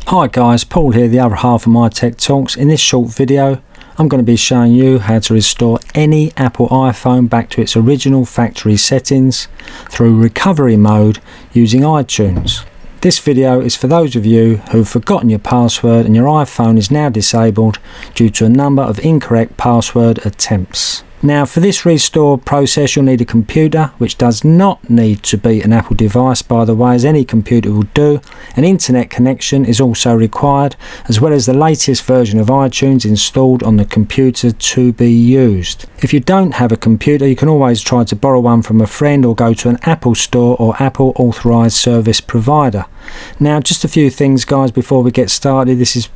Hi guys, Paul here, the other half of MyTechTalks. In this short video, I'm going to be showing you how to restore any Apple iPhone back to its original factory settings through recovery mode using iTunes. This video is for those of you who've forgotten your password and your iPhone is now disabled due to a number of incorrect password attempts. Now, for this restore process, you'll need a computer, which does not need to be an Apple device, by the way, as any computer will do. An internet connection is also required, as well as the latest version of iTunes installed on the computer to be used. If you don't have a computer, you can always try to borrow one from a friend or go to an Apple store or Apple authorized service provider. Now, just a few things, guys, before we get started. This is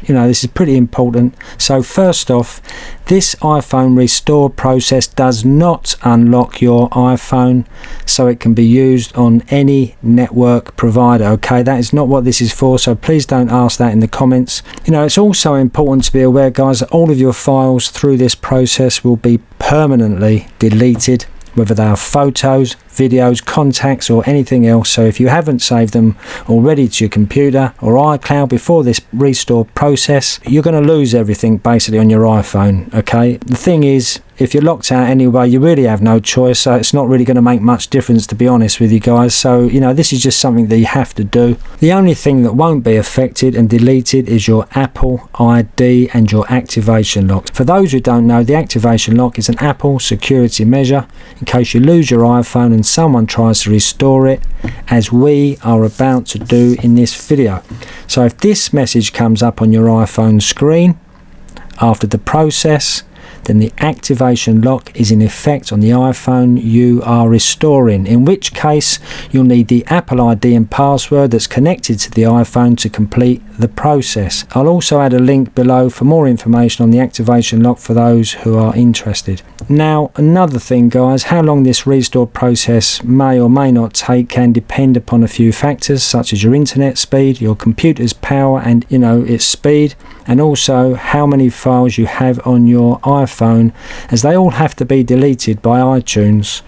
pretty important. So first off, this iPhone restore process does not unlock your iPhone so it can be used on any network provider. Okay, that is not what this is for, so please don't ask that in the comments. It's also important to be aware, guys, that all of your files through this process will be permanently deleted, whether they are photos, videos, contacts or anything else. So if you haven't saved them already to your computer or iCloud before this restore process, you're going to lose everything basically on your iPhone. Okay, the thing is, if you're locked out anyway, you really have no choice, so it's not really going to make much difference, to be honest with you guys. So this is just something that you have to do. The only thing that won't be affected and deleted is your Apple ID and your activation lock. For those who don't know, the activation lock is an Apple security measure in case you lose your iPhone and someone tries to restore it, as we are about to do in this video. So if this message comes up on your iPhone screen after the process, then the activation lock is in effect on the iPhone you are restoring, in which case you'll need the Apple ID and password that's connected to the iPhone to complete the process. I'll also add a link below for more information on the activation lock for those who are interested. Now, another thing, guys, how long this restore process may or may not take can depend upon a few factors, such as your internet speed, your computer's power and its speed, and also how many files you have on your iPhone, as they all have to be deleted by iTunes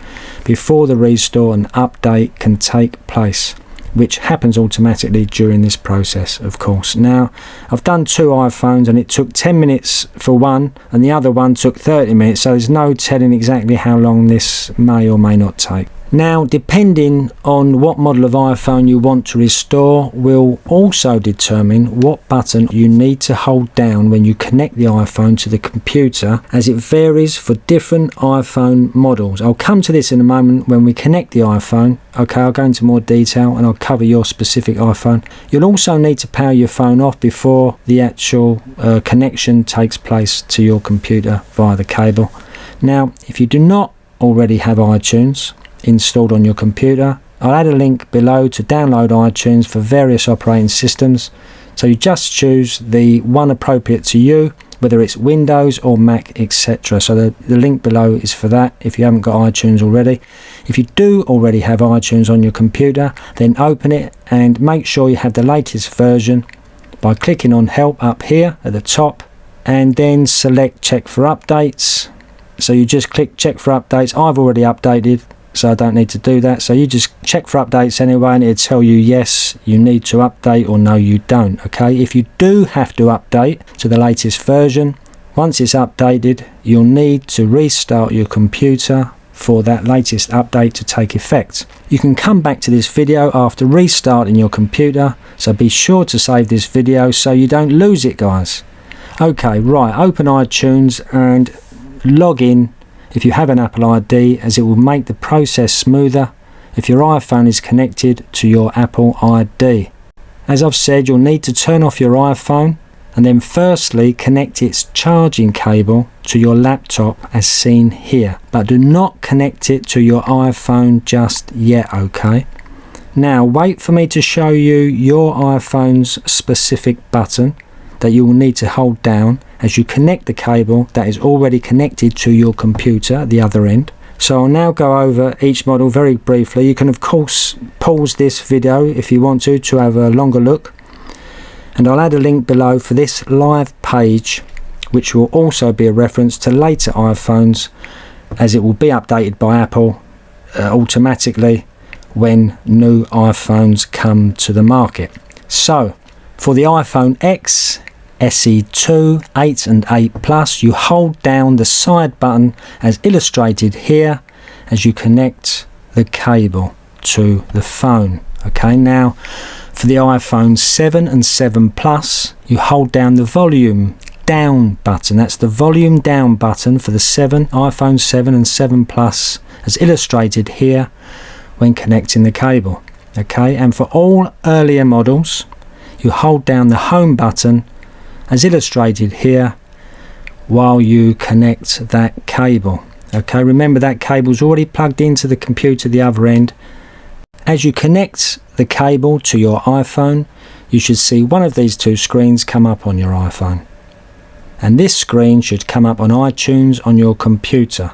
before the restore and update can take place, which happens automatically during this process, of course. Now, I've done 2 iPhones and it took 10 minutes for one and the other one took 30 minutes, so there's no telling exactly how long this may or may not take. Now, depending on what model of iPhone you want to restore will also determine what button you need to hold down when you connect the iPhone to the computer, as it varies for different iPhone models. I'll come to this in a moment when we connect the iPhone. Okay, I'll go into more detail and I'll cover your specific iPhone. You'll also need to power your phone off before the actual connection takes place to your computer via the cable. Now, if you do not already have iTunes installed on your computer, I'll add a link below to download iTunes for various operating systems. So you just choose the one appropriate to you, whether it's Windows or Mac, etc. So the link below is for that if you haven't got iTunes already. If you do already have iTunes on your computer, then open it and make sure you have the latest version by clicking on Help up here at the top and then select Check for Updates. So you just click Check for Updates. I've already updated, so I don't need to do that. So you just check for updates anyway and it'll tell you yes, you need to update, or no, you don't. Okay, if you do have to update to the latest version, once it's updated, you'll need to restart your computer for that latest update to take effect. You can come back to this video after restarting your computer, so be sure to save this video so you don't lose it, guys. Okay, right, open iTunes and log in if you have an Apple ID, as it will make the process smoother if your iPhone is connected to your Apple ID. As I've said, you'll need to turn off your iPhone and then firstly connect its charging cable to your laptop as seen here, but do not connect it to your iPhone just yet. Okay, now wait for me to show you your iPhone's specific button that you will need to hold down as you connect the cable that is already connected to your computer at the other end. So I'll now go over each model very briefly. You can of course pause this video if you want to have a longer look, and I'll add a link below for this live page, which will also be a reference to later iPhones, as it will be updated by Apple automatically when new iPhones come to the market. So For the iPhone X, SE2, 8 and 8 Plus, you hold down the side button as illustrated here as you connect the cable to the phone. Okay, now for the iPhone 7 and 7 Plus, you hold down the volume down button. That's the volume down button for the iPhone 7 and 7 Plus as illustrated here when connecting the cable. Okay, and for all earlier models, you hold down the home button as illustrated here while you connect that cable. Okay, remember that cable's already plugged into the computer the other end. As you connect the cable to your iPhone, you should see one of these two screens come up on your iPhone. And this screen should come up on iTunes on your computer.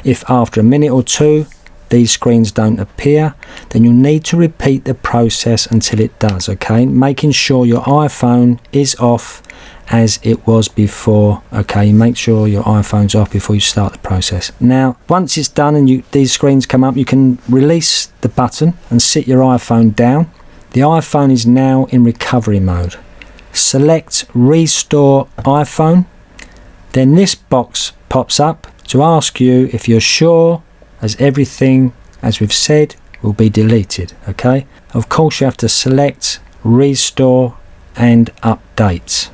If after a minute or two these screens don't appear, then you'll need to repeat the process until it does, okay? Making sure your iPhone is off as it was before, okay? Make sure your iPhone's off before you start the process. Now, once it's done and these screens come up, you can release the button and sit your iPhone down. The iPhone is now in recovery mode. Select Restore iPhone. Then this box pops up to ask you if you're sure as everything, as we've said, will be deleted, okay? Of course, you have to select Restore and Update.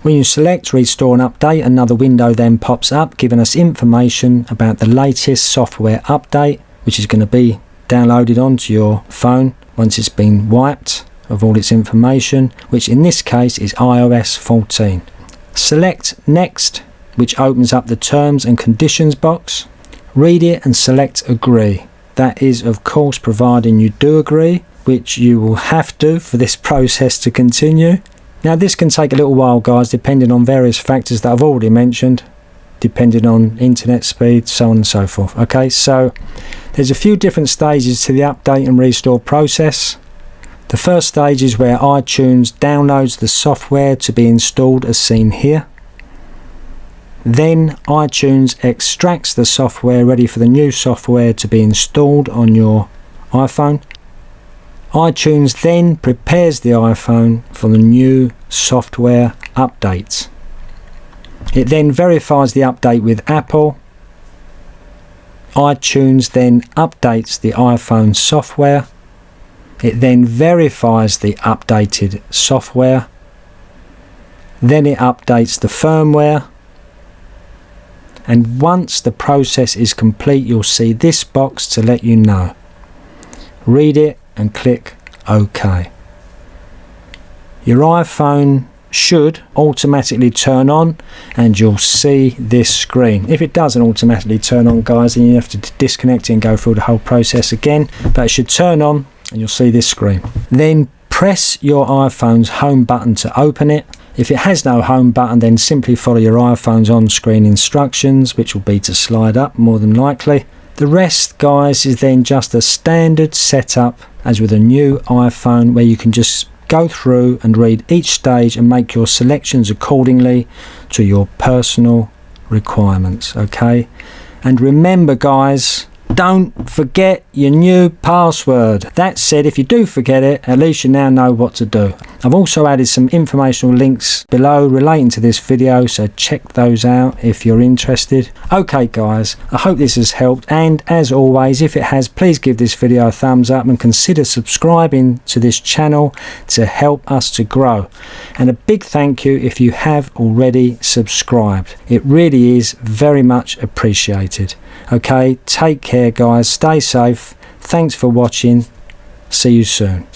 When you select Restore and Update, another window then pops up giving us information about the latest software update, which is going to be downloaded onto your phone once it's been wiped of all its information, which in this case is iOS 14. Select Next, which opens up the Terms and Conditions box. Read it and select Agree. That is, of course, providing you do agree, which you will have to for this process to continue. Now, this can take a little while, guys, depending on various factors that I've already mentioned, depending on internet speed, so on and so forth. Okay, so there's a few different stages to the update and restore process. The first stage is where iTunes downloads the software to be installed as seen here. Then iTunes extracts the software ready for the new software to be installed on your iPhone. iTunes then prepares the iPhone for the new software updates. It then verifies the update with Apple. iTunes then updates the iPhone software. It then verifies the updated software. Then it updates the firmware. And once the process is complete, you'll see this box to let you know. Read it and click OK. Your iPhone should automatically turn on and you'll see this screen. If it doesn't automatically turn on, guys, then you have to disconnect it and go through the whole process again. But it should turn on and you'll see this screen. Then press your iPhone's home button to open it. If it has no home button, then simply follow your iPhone's on-screen instructions, which will be to slide up more than likely. The rest, guys, is then just a standard setup as with a new iPhone, where you can just go through and read each stage and make your selections accordingly to your personal requirements, okay? And remember, guys, don't forget your new password. That said, if you do forget it, at least you now know what to do. I've also added some informational links below relating to this video, so check those out if you're interested. Okay, guys, I hope this has helped, and as always, if it has, please give this video a thumbs up and consider subscribing to this channel to help us to grow. And a big thank you if you have already subscribed. It really is very much appreciated. Okay, take care, guys, stay safe, thanks for watching, see you soon.